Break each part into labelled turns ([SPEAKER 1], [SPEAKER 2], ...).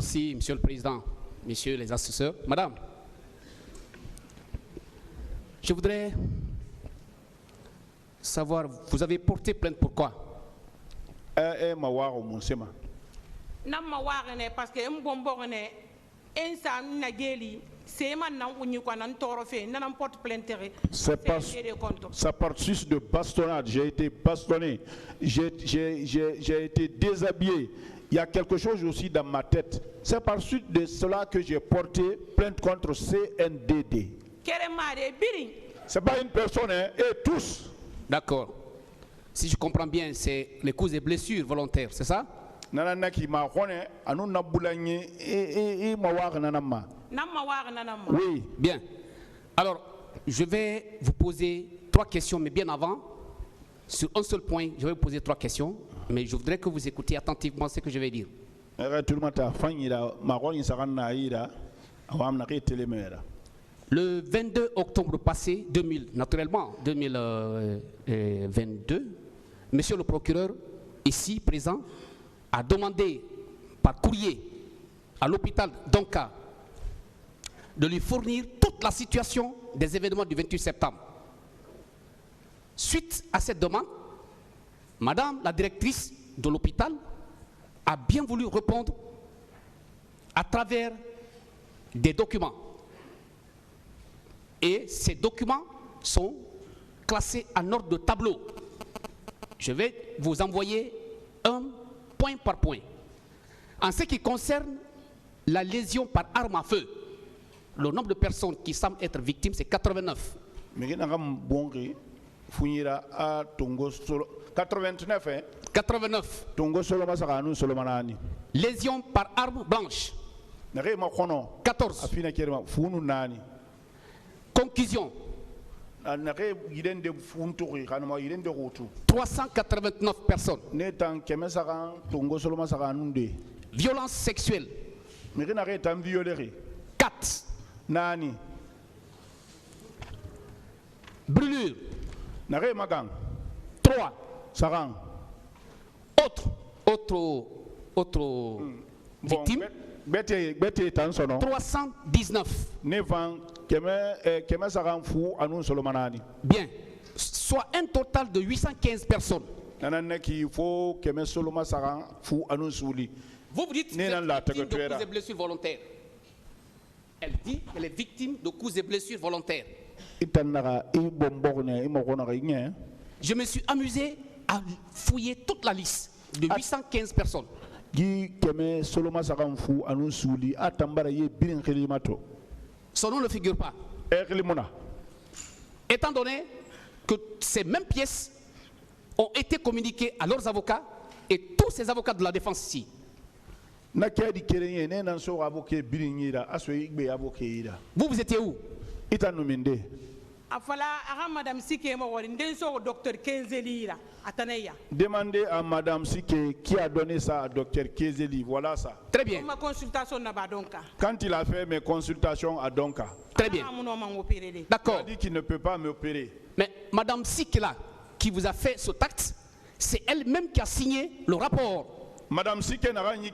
[SPEAKER 1] Merci, Monsieur le Président, Messieurs les assesseurs. Madame, je voudrais savoir, vous avez porté plainte pourquoi?
[SPEAKER 2] Parce que
[SPEAKER 3] ça part juste de bastonnade. J'ai été bastonné, j'ai été déshabillé. Il y a quelque chose aussi dans ma tête. C'est par suite de cela que j'ai porté plainte contre CNDD. C'est pas une personne, hein, et tous.
[SPEAKER 1] D'accord. Si je comprends bien, c'est les causes et blessures volontaires, c'est ça?
[SPEAKER 3] Oui.
[SPEAKER 1] Bien. Alors, je vais vous poser 3 questions, mais bien avant, sur un seul point, je vais vous poser 3 questions, mais je voudrais que vous écoutiez attentivement ce que je vais dire. Le 22 octobre passé, naturellement 2022, Monsieur le procureur, ici présent, a demandé par courrier à l'hôpital d'Onka de lui fournir toute la situation des événements du 28 septembre. Suite à cette demande, Madame la directrice de l'hôpital a bien voulu répondre à travers des documents. Et ces documents sont classés en ordre de tableau. Je vais vous envoyer un point par point. En ce qui concerne la lésion par arme à feu, le nombre de personnes qui semblent être victimes, c'est 89.
[SPEAKER 3] 89, hein?
[SPEAKER 1] 89. Lésion par arme blanche. 14. Conclusion. 389 personnes. Violence sexuelle. 4. Brûlure. 3. Autre victime. 319. Bien. Soit un total de 815 personnes. Vous vous dites qu'elle est victime de coups et blessures volontaires. Elle dit qu'elle est victime de coups et blessures volontaires. Je me suis amusé à fouiller toute la liste de 815 personnes. Son nom ne figure pas. Étant donné que ces mêmes pièces ont été communiquées à leurs avocats et tous ces avocats de la défense ici. Vous étiez où?
[SPEAKER 3] Demandez à Madame Sike qui a donné ça à Dr Kezeli. Voilà ça.
[SPEAKER 1] Très bien.
[SPEAKER 3] Quand il a fait mes consultations à Donka.
[SPEAKER 1] Très bien. D'accord.
[SPEAKER 3] Il a dit qu'il ne peut pas m'opérer.
[SPEAKER 1] Mais Madame Sike là, qui vous a fait ce acte, c'est elle-même qui a signé le rapport.
[SPEAKER 3] Madame Sike n'a rien dit.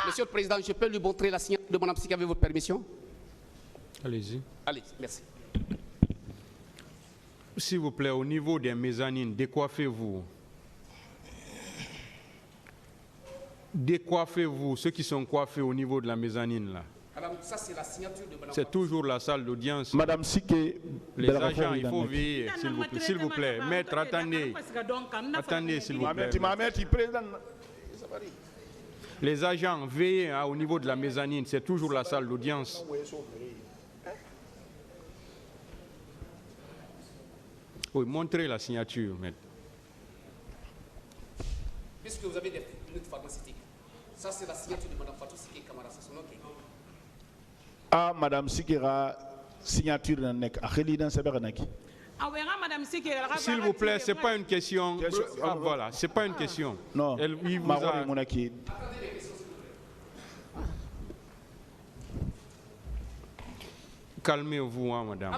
[SPEAKER 1] Monsieur le Président, je peux lui montrer la signature de Madame Sike avec votre permission?
[SPEAKER 4] Allez-y.
[SPEAKER 1] Allez, merci.
[SPEAKER 4] S'il vous plaît, au niveau des mezzanines, décoiffez-vous. Décoiffez-vous, ceux qui sont coiffés au niveau de la mezzanine là.
[SPEAKER 1] Madame, ça c'est la signature de Madame.
[SPEAKER 4] C'est toujours la salle d'audience.
[SPEAKER 3] Madame Sike,
[SPEAKER 4] les agents, il faut veiller, s'il vous plaît. Maître, attendez. Attendez, s'il vous plaît. Les agents, veillez au niveau de la mezzanine, c'est toujours la salle d'audience. Oui, montrez la signature, maître.
[SPEAKER 1] Puisque vous avez des minutes pharmaceutiques, ça c'est la signature de Madame Fatou Sike Kamara, c'est son nom qui est.
[SPEAKER 3] Ah, Madame Sikera, signature dans nek.
[SPEAKER 4] S'il vous plaît, c'est pas une question. Ah, voilà, c'est pas une question.
[SPEAKER 3] Non.
[SPEAKER 4] Il vous a... Calmez-vous, hein, madame.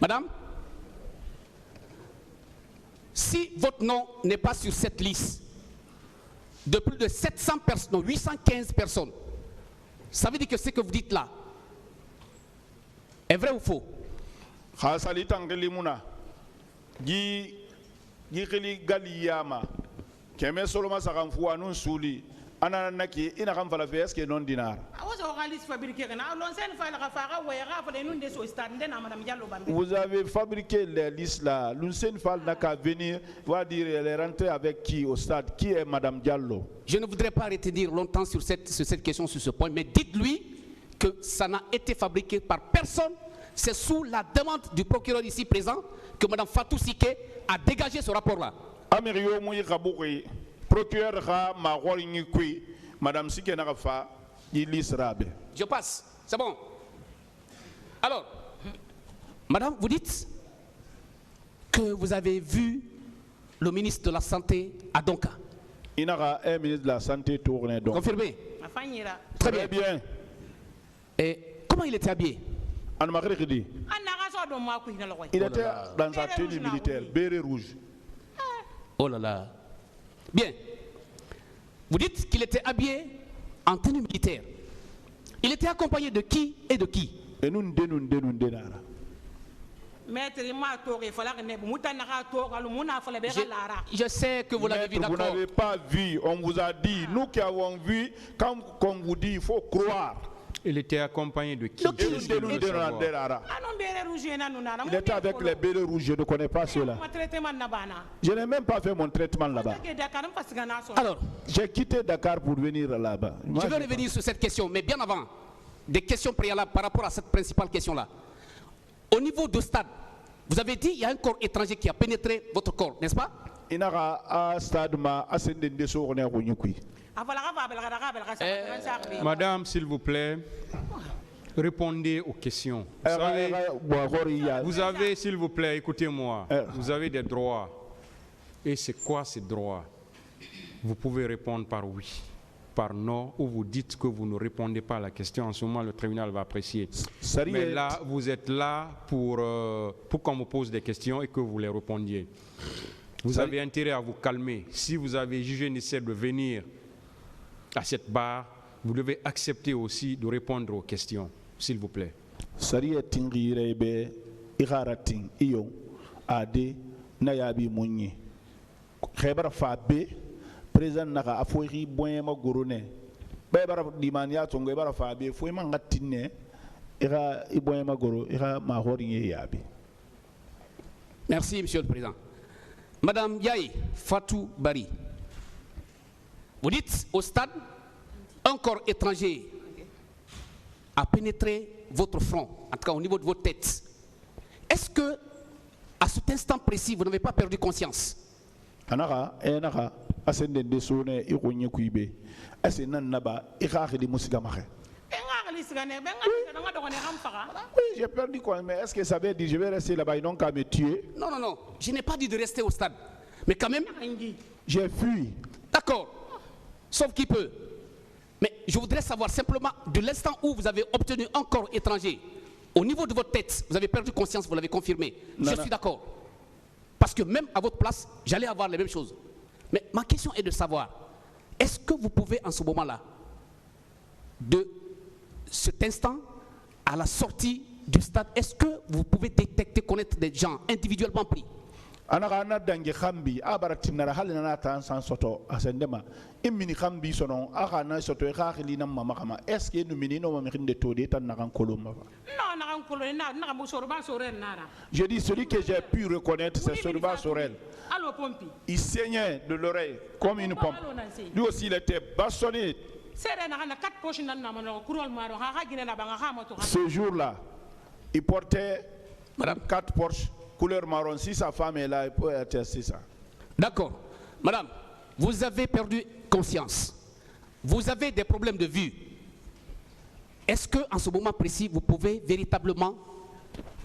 [SPEAKER 1] Madame, si votre nom n'est pas sur cette liste de plus de 700 personnes, non, 815 personnes, ça veut dire que ce que vous dites là est vrai ou faux?
[SPEAKER 3] Vous avez fabriqué les listes là. L'Unseen Fall n'a qu'à venir, va dire elle est rentrée avec qui au stade? Qui est Madame Diallo?
[SPEAKER 1] Je ne voudrais pas retenir longtemps sur cette question, sur ce point, mais dites-lui que ça n'a été fabriqué par personne. C'est sous la demande du procureur ici présent que Mme Fatou Sike a dégagé ce rapport-là.
[SPEAKER 3] Procureur Madame Sike n'a pas
[SPEAKER 1] je passe, c'est bon. Alors, Madame, vous dites que vous avez vu le ministre de la Santé à Donka.
[SPEAKER 3] Il y a un ministre de la Santé tourné donc.
[SPEAKER 1] Confirmé. Très bien. Et comment il était habillé?
[SPEAKER 3] Il était dans sa tenue militaire, béret rouge.
[SPEAKER 1] Oh là là. Bien. Vous dites qu'il était habillé en tenue militaire. Il était accompagné de qui et de qui?
[SPEAKER 3] Et nous
[SPEAKER 1] je sais que vous l'avez vu, d'accord.
[SPEAKER 3] Vous n'avez pas vu, on vous a dit. Nous qui avons vu, comme vous dit, il faut croire.
[SPEAKER 4] Il était accompagné de qui?
[SPEAKER 3] Il était avec les bérets rouges, je ne connais pas cela. Je n'ai même pas fait mon traitement là-bas.
[SPEAKER 1] Alors,
[SPEAKER 3] j'ai quitté Dakar pour venir là-bas.
[SPEAKER 1] Je vais revenir sur cette question, mais bien avant, des questions préalables par rapport à cette principale question-là. Au niveau du stade, vous avez dit qu'il y a un corps étranger qui a pénétré votre corps, n'est-ce pas?
[SPEAKER 4] Madame, s'il vous plaît, répondez aux questions. Vous avez, s'il vous plaît, écoutez-moi, vous avez des droits. Et c'est quoi ces droits? Vous pouvez répondre par oui, par non, ou vous dites que vous ne répondez pas à la question. En ce moment, le tribunal va apprécier. Mais là, vous êtes là pour qu'on vous pose des questions et que vous les répondiez. Vous avez intérêt à vous calmer. Si vous avez jugé nécessaire de venir à cette barre, vous devez accepter aussi de répondre aux questions, s'il vous plaît.
[SPEAKER 3] Président naka afoiri boyema gorone bara dimania tongo bara fabe foi mangatine ira iboyema goro ira mahori yabi.
[SPEAKER 1] Merci monsieur le président. Madame Yaye Fatou Bari, vous dites au stade un corps étranger a pénétré votre front, en tout cas au niveau de votre tête. Est-ce que à cet instant précis vous n'avez pas perdu conscience?
[SPEAKER 3] Anara asende desone ironye kuibe asena naba ikhakhili musigamakhe. Oui, j'ai perdu quoi, mais est-ce que ça veut dire je vais rester là-bas, ils n'ont qu'à me tuer?
[SPEAKER 1] Non, non, non, je n'ai pas dit de rester au stade, mais quand même
[SPEAKER 3] j'ai fui.
[SPEAKER 1] D'accord, sauf qui peut. Mais je voudrais savoir simplement, de l'instant où vous avez obtenu un corps étranger, au niveau de votre tête, vous avez perdu conscience, vous l'avez confirmé. Je suis d'accord. Parce que même à votre place, j'allais avoir les mêmes choses. Mais ma question est de savoir, est-ce que vous pouvez en ce moment-là, de cet instant à la sortie du stade, est-ce que vous pouvez détecter, connaître des gens individuellement pris?
[SPEAKER 3] Anaka dangi khambi abaratinara halina tan san soto asendema imini khambi sono akana soto khakili na mama kama est-ce que nous minino maminde todi tan nakan koloma?
[SPEAKER 2] Non, nakan kolona na musorba sorel nara.
[SPEAKER 3] Je dis celui que j'ai pu reconnaître c'est Sorba Sorel.
[SPEAKER 2] Allo pompi.
[SPEAKER 3] Il saignait de l'oreille comme une pompe. Lui aussi il était bastonné. Ce jour-là, il portait 4 Porsche couleur marron. Si sa femme est là, il peut attester ça.
[SPEAKER 1] D'accord. Madame, vous avez perdu conscience. Vous avez des problèmes de vue. Est-ce qu'en ce moment précis, vous pouvez véritablement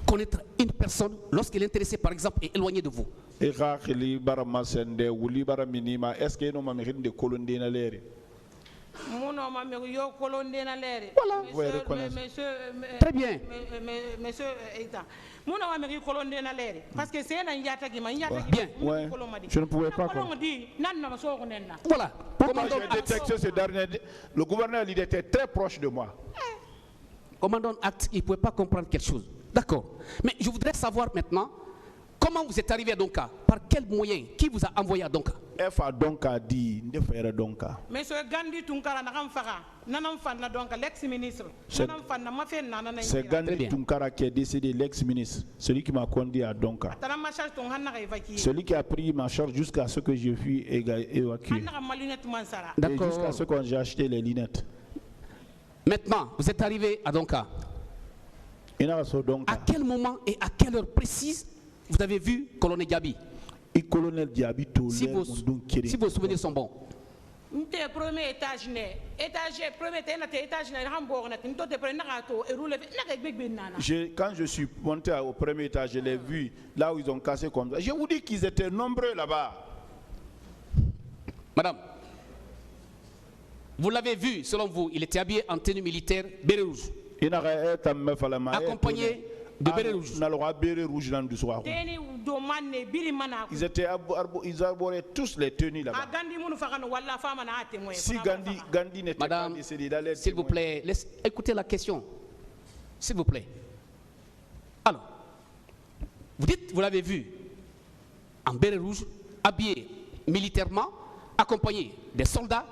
[SPEAKER 1] connaître une personne lorsqu'elle est intéressée, par exemple, et éloignée de vous?
[SPEAKER 3] Est-ce que nous
[SPEAKER 1] Très bien.
[SPEAKER 2] Parce que c'est un
[SPEAKER 3] bien. Ouais. Je ne pouvais pas comprendre.
[SPEAKER 1] Voilà.
[SPEAKER 3] Comment j'ai détecté ce dernier? Le gouverneur, il était très proche de moi.
[SPEAKER 1] Commandant Act, il ne pouvait pas comprendre quelque chose. D'accord. Mais je voudrais savoir maintenant, comment vous êtes arrivé à Donka? Par quel moyen? Qui vous a envoyé à Donka?
[SPEAKER 3] F Donka dit, ne faire Donka.
[SPEAKER 2] Monsieur Gandhi Tunkara Naramfara, Nanamfana Donka, l'ex-ministre.
[SPEAKER 3] C'est Gandhi Tunkara qui est décédé, l'ex-ministre. Celui qui m'a conduit à Donka. Celui qui a pris ma charge jusqu'à ce que je fus évacué. Et jusqu'à ce que j'ai acheté les lunettes.
[SPEAKER 1] Maintenant, vous êtes arrivé à Donka. À quel moment et à quelle heure précise vous avez vu Colonel Diaby? Si vos souvenirs sont bons.
[SPEAKER 3] Quand je suis monté au premier étage, je l'ai vu là où ils ont cassé comme ça. Je vous dis qu'ils étaient nombreux là-bas.
[SPEAKER 1] Madame, vous l'avez vu, selon vous, il était habillé en tenue militaire béret rouge, accompagné de béret rouge.
[SPEAKER 3] Ils arboraient tous les tenues là-bas. Si Gandhi n'était pas décédé, il allait.
[SPEAKER 1] S'il vous plaît, écoutez la question. S'il vous plaît. Alors, vous dites, vous l'avez vu en béret rouge, habillé militairement, accompagné des soldats,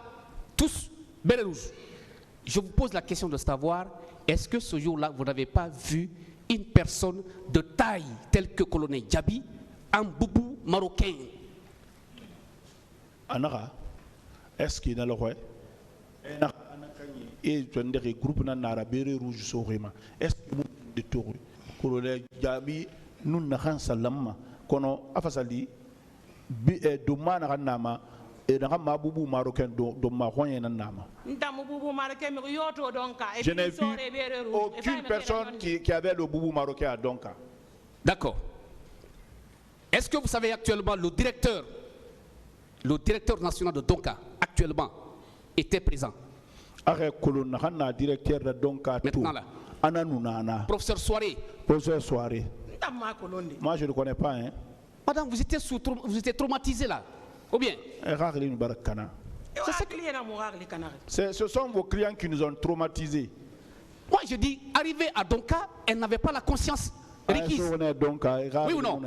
[SPEAKER 1] tous béret rouge. Je vous pose la question de savoir, est-ce que ce jour-là, vous n'avez pas vu une personne de taille telle que Colonel Diaby, un boubou marocain?
[SPEAKER 3] Anara, est-ce qu'il y a le roi? Et tu as des groupes n'arabéré rouge sur Réma. Est-ce que vous de tour? Colonel Diaby, nous n'avons pas l'âme. Kono afasali, demain n'arama. Et dans ma boubou marocain de Maroyen nama. Je n'ai vu aucune personne qui avait le boubou marocain à Donka.
[SPEAKER 1] D'accord. Est-ce que vous savez actuellement le directeur national de Donka actuellement était présent?
[SPEAKER 3] Directeur de Donka.
[SPEAKER 1] Maintenant là. Professeur Soirée.
[SPEAKER 3] Professeur Soirée. Moi je ne le connais pas. Hein.
[SPEAKER 1] Madame, vous étiez traumatisé là. Ou bien?
[SPEAKER 3] Ce sont vos clients qui nous ont traumatisés.
[SPEAKER 1] Moi je dis, arrivé à Donka, elle n'avait pas la conscience requise. Oui ou non?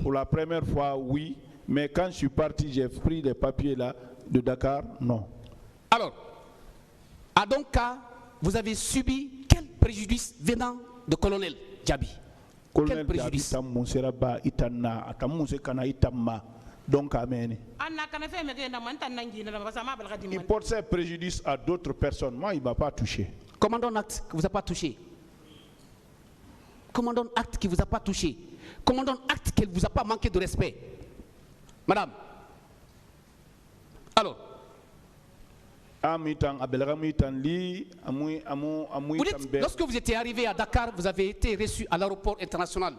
[SPEAKER 3] Pour la première fois, oui. Mais quand je suis parti, j'ai pris les papiers là de Dakar, non.
[SPEAKER 1] Alors, à Donka, vous avez subi quel préjudice venant de Colonel Diaby? Quel préjudice?
[SPEAKER 3] Il porte ses préjudices à d'autres personnes. Moi, il ne m'a pas touché.
[SPEAKER 1] Commandant Acte qui vous a pas touché. Commandant Acte qui vous a pas touché. Commandant Acte qui ne vous a pas manqué de respect. Madame. Alors. Vous dites, lorsque vous étiez arrivé à Dakar, vous avez été reçu à l'aéroport international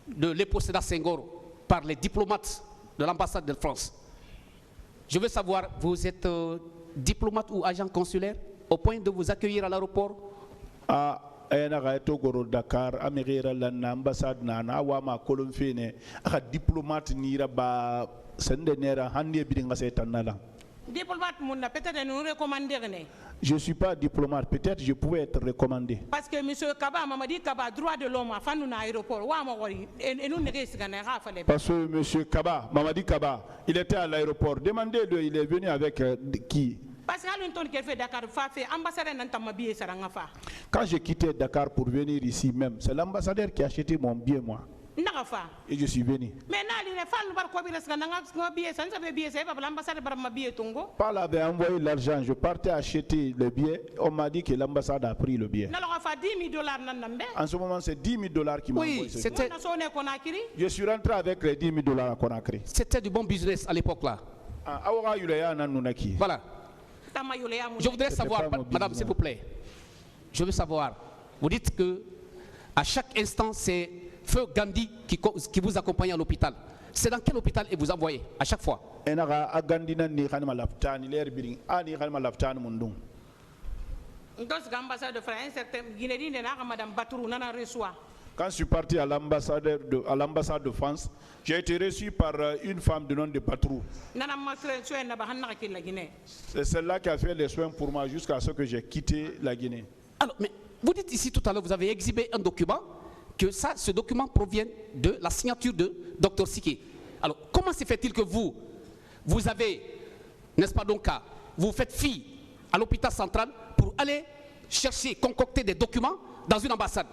[SPEAKER 1] de Léopold Sédar Senghor par les diplomates de l'ambassade de France. Je veux savoir, vous êtes diplomate ou agent consulaire au point de vous accueillir à l'aéroport?
[SPEAKER 3] Dakar, l'ambassade nana wama kolomfene aka diplomate nira ba sendenera hande bidinga setanala.
[SPEAKER 2] Diplomate peut-être nous recommander.
[SPEAKER 3] Je ne suis pas diplomate, peut-être je pouvais être recommandé.
[SPEAKER 2] Parce que M. Kaba, Mamadi Kaba, droit de l'homme, à l'aéroport,
[SPEAKER 3] parce que M. Kaba, Mamadi Kaba, il était à l'aéroport. Demandez-le, il est venu avec qui? Quand j'ai quitté Dakar pour venir ici même, c'est l'ambassadeur qui a acheté mon billet, moi. Et je suis venu. Paul avait envoyé l'argent, je partais acheter le billet, on m'a dit que l'ambassade a pris le billet. En ce moment, c'est $10,000 qui m'ont envoyé. Je suis rentré avec les $10,000 à Conakry.
[SPEAKER 1] C'était du bon business à l'époque là. Voilà. Je voudrais savoir, madame, s'il vous plaît. Je veux savoir, vous dites que à chaque instant, c'est feu Gandhi qui vous accompagne à l'hôpital. C'est dans quel hôpital il vous envoyez à chaque fois?
[SPEAKER 3] Quand je suis parti à l'ambassade de France, j'ai été reçu par une femme de nom de Batrou. C'est celle-là qui a fait les soins pour moi jusqu'à ce que j'ai quitté la Guinée.
[SPEAKER 1] Alors, mais vous dites ici tout à l'heure, vous avez exhibé un document, que ce document provient de la signature de Dr Siki. Alors, comment se fait-il que vous avez, n'est-ce pas donc, vous faites fi à l'hôpital central pour aller chercher, concocter des documents dans une ambassade?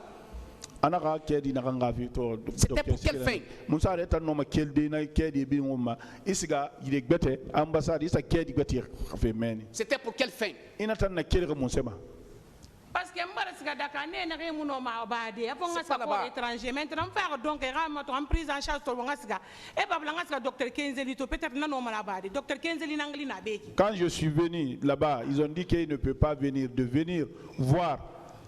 [SPEAKER 1] C'était pour quelle fin? C'était pour quelle fin?
[SPEAKER 2] Parce que c'est pas là-bas. Étranger. Maintenant, faire donc en prise en charge
[SPEAKER 3] quand je suis venu là-bas, ils ont dit qu'il ne peut pas venir, de venir voir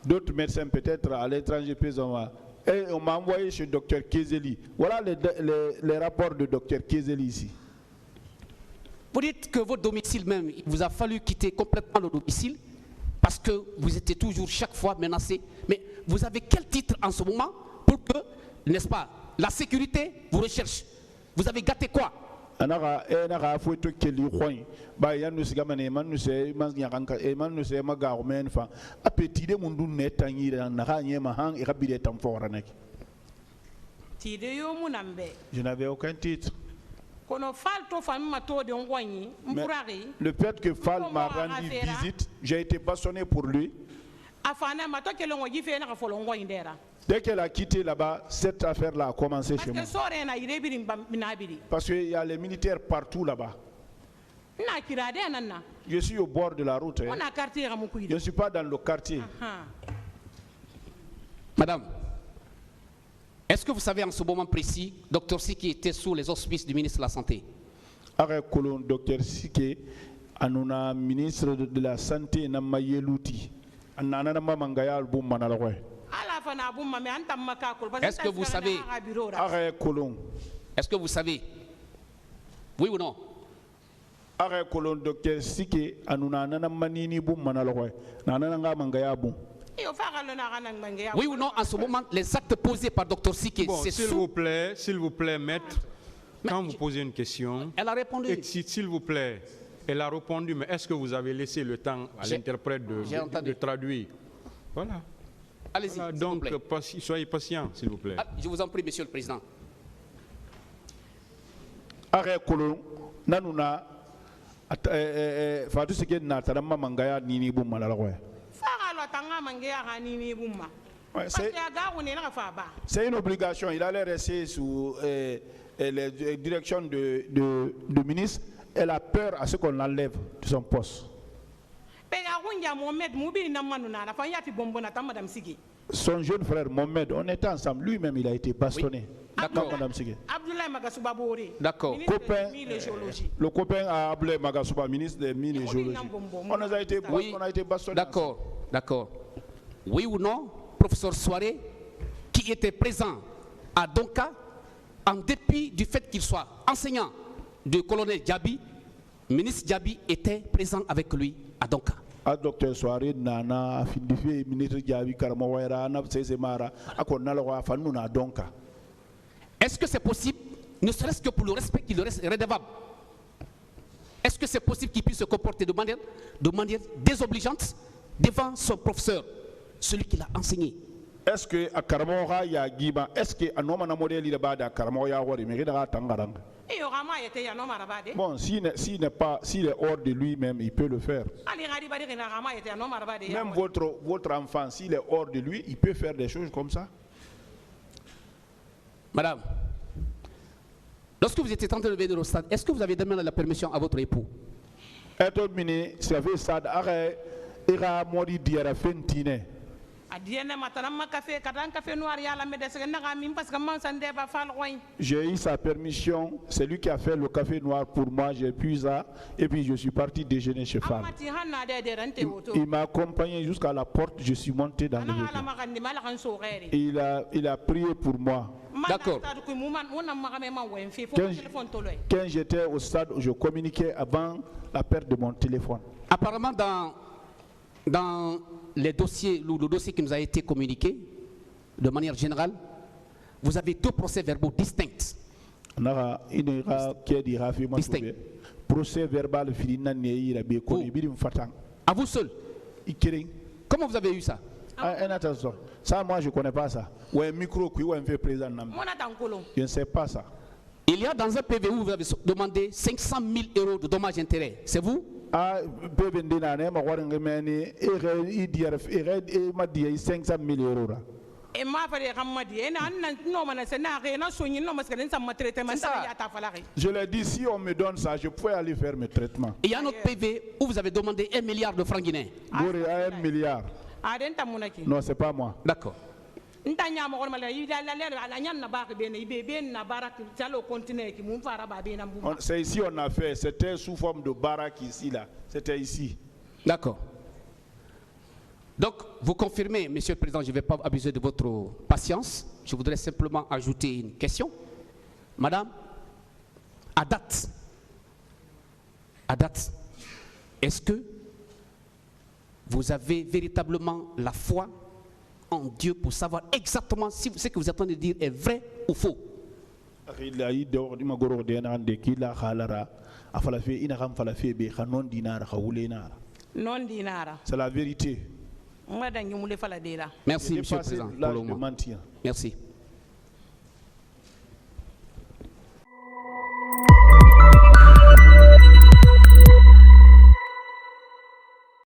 [SPEAKER 3] d'autres médecins peut-être à l'étranger présentement. Et on m'a envoyé chez Dr Kezeli. Voilà les rapports de Dr Kezeli ici.
[SPEAKER 1] Vous dites que votre domicile même, il vous a fallu quitter complètement le domicile parce que vous étiez toujours chaque fois menacé. Mais vous avez quel titre en ce moment pour que, n'est-ce pas, la sécurité vous recherche? Vous avez gâté quoi?
[SPEAKER 3] Quand je n'avais aucun titre. Mais le fait que Fall m'a rendu visite, j'ai été passionné pour lui. Dès qu'elle a quitté là-bas, cette affaire-là a commencé chez moi. Parce qu'il y a les militaires partout là-bas. Je suis au bord de la route. Je ne suis pas dans le quartier.
[SPEAKER 1] Madame, est-ce que vous savez en ce moment précis, Dr Siki était sous les auspices du ministre de la Santé?
[SPEAKER 3] Dr Siki, ministre de la Santé,
[SPEAKER 1] est-ce que vous savez? Est-ce que vous savez? Oui ou non?
[SPEAKER 3] Dr Siki,
[SPEAKER 1] oui ou non, en ce moment, les actes posés par Dr Siki,
[SPEAKER 4] bon,
[SPEAKER 1] c'est
[SPEAKER 4] s'il vous plaît, maître, quand vous posez une question,
[SPEAKER 1] elle a répondu.
[SPEAKER 4] S'il vous plaît, elle a répondu, mais est-ce que vous avez laissé le temps à l'interprète de traduire? Voilà.
[SPEAKER 1] Allez-y,
[SPEAKER 4] voilà, donc, soyez patient, s'il vous plaît.
[SPEAKER 1] Je vous en prie, Monsieur le Président.
[SPEAKER 3] C'est une obligation. Il allait rester sous les directions de ministre. Elle a peur à ce qu'on l'enlève de son poste. Son jeune frère Mohamed, on était ensemble. Lui-même, il a été bastonné.
[SPEAKER 1] D'accord. D'accord.
[SPEAKER 3] Le copain à Abdoulaye Magasouba, ministre des Mines et Géologie. On a été bastonné.
[SPEAKER 1] D'accord. D'accord. Oui ou non, professeur Soiré, qui était présent à Donka, en dépit du fait qu'il soit enseignant du colonel Diaby, ministre Diaby était présent avec lui à Donka.
[SPEAKER 3] Docteur Soiré nana findifié ministre Diaby Karamawera na Sesemara akonala fanuna Donka.
[SPEAKER 1] Est-ce que c'est possible, ne serait-ce que pour le respect qu'il reste redevable? Est-ce que c'est possible qu'il puisse se comporter de manière désobligeante devant son professeur, celui qui l'a enseigné?
[SPEAKER 3] Est-ce que à Karamoa il y a Guiba? Est-ce que à Nomana modèle il est bas à Karamoa ou il mérite à Tangarang? Bon, s'il est hors de lui-même, il peut le faire. Même votre enfant, s'il est hors de lui, il peut faire des choses comme ça.
[SPEAKER 1] Madame, lorsque vous étiez en train de venir au stade, est-ce que vous avez demandé la permission à votre époux?
[SPEAKER 3] J'ai eu sa permission, c'est lui qui a fait le café noir pour moi, j'ai pris ça et puis je suis parti déjeuner chez Fall. Il m'a accompagné jusqu'à la porte, je suis monté dans le véhicule. Il a prié pour moi.
[SPEAKER 1] D'accord.
[SPEAKER 3] Quand j'étais au stade, je communiquais avant la perte de mon téléphone.
[SPEAKER 1] Apparemment, dans les dossiers, le dossier qui nous a été communiqué, de manière générale, vous avez 2 procès-verbaux distincts. Distinct.
[SPEAKER 3] Procès verbal
[SPEAKER 1] À vous seul. Comment vous avez eu ça?
[SPEAKER 3] Ça, moi, je ne connais pas ça. Ou un micro, ou un vieux président. Je ne sais pas ça.
[SPEAKER 1] Il y a dans un PV où vous avez demandé 500 000 € de dommages et intérêts. C'est vous?
[SPEAKER 3] Ah, PV, il m'a dit 500 000 €. Je l'ai dit, si on me donne ça, je pourrais aller faire mes traitements.
[SPEAKER 1] Il y a un autre PV où vous avez demandé 1 milliard de francs guinéens.
[SPEAKER 3] 1 milliard. Non, c'est pas moi.
[SPEAKER 1] D'accord.
[SPEAKER 3] C'est ici on a fait, c'était sous forme de baraque ici là, c'était ici.
[SPEAKER 1] D'accord. Donc, vous confirmez, Monsieur le Président, je ne vais pas abuser de votre patience. Je voudrais simplement ajouter une question. Madame, à date, est-ce que vous avez véritablement la foi en Dieu pour savoir exactement si ce que vous êtes en train de dire est vrai ou faux?
[SPEAKER 3] C'est la vérité.
[SPEAKER 1] Merci, Monsieur le Président, pour le moment. Merci.